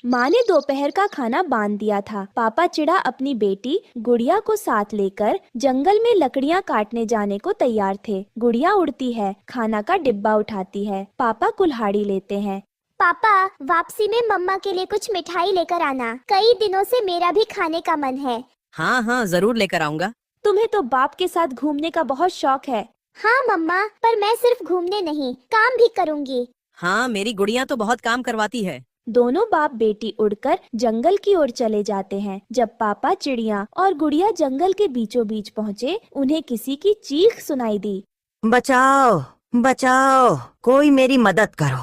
माँ ने दोपहर का खाना बांध दिया था। पापा चिड़ा अपनी बेटी गुड़िया को साथ लेकर जंगल में लकड़ियाँ काटने जाने को तैयार थे। गुड़िया उड़ती है, खाना का डिब्बा उठाती है। पापा कुल्हाड़ी लेते हैं। पापा, वापसी में मम्मा के लिए कुछ मिठाई लेकर आना। कई दिनों से मेरा भी खाने का मन है। हाँ हाँ, जरूर लेकर आऊंगा। तुम्हें तो बाप के साथ घूमने का बहुत शौक है। हाँ मम्मा, पर मैं सिर्फ घूमने नहीं, काम भी करूँगी। हाँ, मेरी गुड़िया तो बहुत काम करवाती है। दोनों बाप बेटी उड़कर जंगल की ओर चले जाते हैं। जब पापा चिड़िया और गुड़िया जंगल के बीचों बीच पहुँचे, उन्हें किसी की चीख सुनाई दी। बचाओ बचाओ, कोई मेरी मदद करो।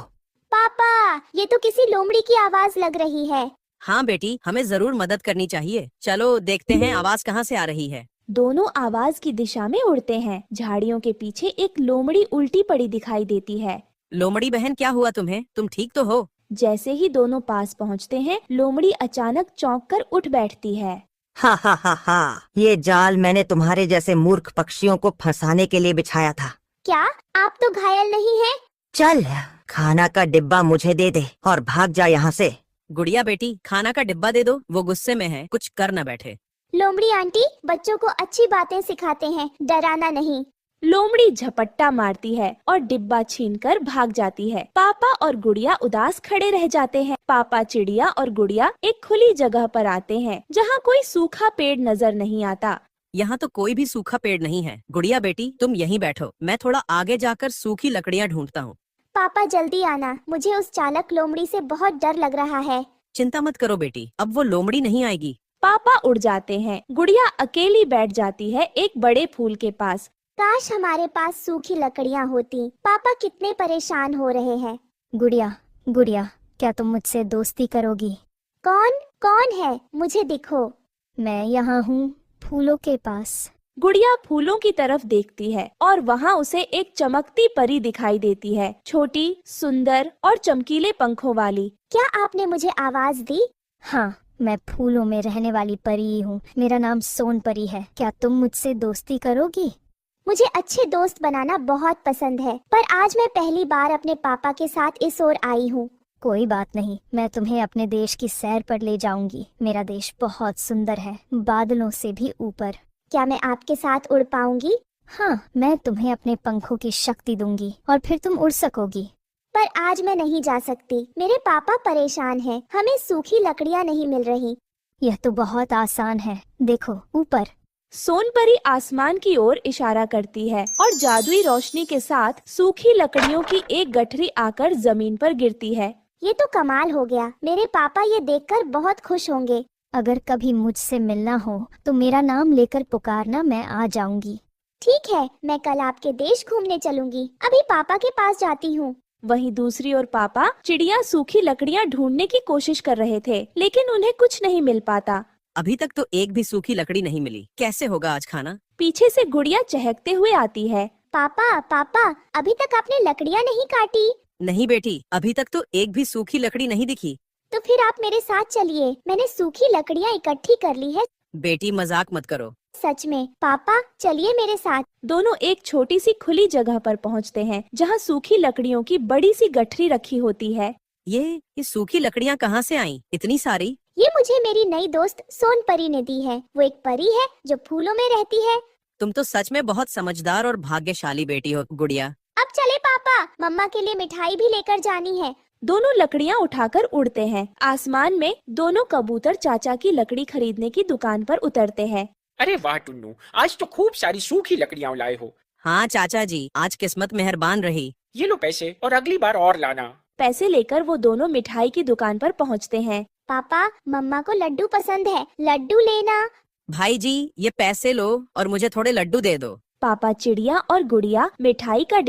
पापा, ये तो किसी लोमड़ी की आवाज लग रही है। हाँ बेटी, हमें जरूर मदद करनी चाहिए। चलो देखते हैं आवाज कहाँ से आ रही है। दोनों आवाज की दिशा में उड़ते हैं। झाड़ियों के पीछे एक लोमड़ी उल्टी पड़ी दिखाई देती है। लोमड़ी बहन, क्या हुआ तुम्हें? तुम ठीक तो हो? जैसे ही दोनों पास पहुंचते हैं, लोमड़ी अचानक चौंक कर उठ बैठती है। हा हा हा हा, ये जाल मैंने तुम्हारे जैसे मूर्ख पक्षियों को फंसाने के लिए बिछाया था। क्या आप तो घायल नहीं हैं? चल, खाना का डिब्बा मुझे दे दे और भाग जा यहाँ से। गुड़िया बेटी, खाना का डिब्बा दे दो, वो गुस्से में है, कुछ कर न बैठे। लोमड़ी आंटी बच्चों को अच्छी बातें सिखाते हैं, डराना नहीं। लोमड़ी झपट्टा मारती है और डिब्बा छीनकर भाग जाती है। पापा और गुड़िया उदास खड़े रह जाते हैं। पापा चिड़िया और गुड़िया एक खुली जगह पर आते हैं, जहाँ कोई सूखा पेड़ नजर नहीं आता। यहाँ तो कोई भी सूखा पेड़ नहीं है। गुड़िया बेटी, तुम यहीं बैठो, मैं थोड़ा आगे जाकर सूखी लकड़ियाँ ढूंढता हूँ। पापा जल्दी आना, मुझे उस चालक लोमड़ी से बहुत डर लग रहा है। चिंता मत करो बेटी, अब वो लोमड़ी नहीं आएगी। पापा उड़ जाते हैं। गुड़िया अकेली बैठ जाती है एक बड़े फूल के पास। काश हमारे पास सूखी लकड़ियाँ होती। पापा कितने परेशान हो रहे हैं। गुड़िया, गुड़िया, क्या तुम मुझसे दोस्ती करोगी? कौन कौन है? मुझे दिखो। मैं यहाँ हूँ, फूलों के पास। गुड़िया फूलों की तरफ देखती है और वहाँ उसे एक चमकती परी दिखाई देती है, छोटी, सुंदर और चमकीले पंखों वाली। क्या आपने मुझे आवाज दी? हाँ, मैं फूलों में रहने वाली परी हूँ। मेरा नाम सोन परी है। क्या तुम मुझसे दोस्ती करोगी? मुझे अच्छे दोस्त बनाना बहुत पसंद है, पर आज मैं पहली बार अपने पापा के साथ इस ओर आई हूँ। कोई बात नहीं, मैं तुम्हें अपने देश की सैर पर ले जाऊंगी। मेरा देश बहुत सुंदर है, बादलों से भी ऊपर। क्या मैं आपके साथ उड़ पाऊंगी? हाँ, मैं तुम्हें अपने पंखों की शक्ति दूंगी और फिर तुम उड़ सकोगी। पर आज मैं नहीं जा सकती, मेरे पापा परेशान हैं। हमें सूखी लकड़ियाँ नहीं मिल रही। यह तो बहुत आसान है, देखो ऊपर। सोनपरी आसमान की ओर इशारा करती है और जादुई रोशनी के साथ सूखी लकड़ियों की एक गठरी आकर जमीन पर गिरती है। ये तो कमाल हो गया। मेरे पापा ये देखकर बहुत खुश होंगे। अगर कभी मुझसे मिलना हो तो मेरा नाम लेकर पुकारना, मैं आ जाऊंगी। ठीक है, मैं कल आपके देश घूमने चलूंगी। अभी पापा के पास जाती हूँ। वहीं दूसरी ओर पापा चिड़िया सूखी लकड़ियाँ ढूंढने की कोशिश कर रहे थे, लेकिन उन्हें कुछ नहीं मिल पाता। अभी तक तो एक भी सूखी लकड़ी नहीं मिली। कैसे होगा आज खाना? पीछे से गुड़िया चहकते हुए आती है। पापा पापा, अभी तक आपने लकड़ियाँ नहीं काटी? नहीं बेटी, अभी तक तो एक भी सूखी लकड़ी नहीं दिखी। तो फिर आप मेरे साथ चलिए, मैंने सूखी लकड़ियाँ इकट्ठी कर ली है। बेटी मजाक मत करो। सच में पापा, चलिए मेरे साथ। दोनों एक छोटी सी खुली जगह पर पहुंचते हैं, जहां सूखी लकड़ियों की बड़ी सी गठरी रखी होती है। ये सूखी लकड़ियाँ कहाँ से आईं? इतनी सारी? ये मुझे मेरी नई दोस्त सोन परी ने दी है। वो एक परी है जो फूलों में रहती है। तुम तो सच में बहुत समझदार और भाग्यशाली बेटी हो गुड़िया। अब चले पापा, मम्मा के लिए मिठाई भी लेकर जानी है। दोनों लकड़ियां उठाकर उड़ते हैं। आसमान में दोनों कबूतर चाचा की लकड़ी खरीदने की दुकान पर उतरते हैं। अरे वाह टुन्नू, आज तो खूब सारी सूखी लकड़ियाँ लाए हो। हाँ चाचा जी, आज किस्मत मेहरबान रही। ये लो पैसे और अगली बार और लाना। पैसे लेकर वो दोनों मिठाई की दुकान पर पहुंचते हैं। पापा, मम्मा को लड्डू पसंद है, लड्डू लेना। भाई जी, ये पैसे लो और मुझे थोड़े लड्डू दे दो। पापा चिड़िया और गुड़िया मिठाई का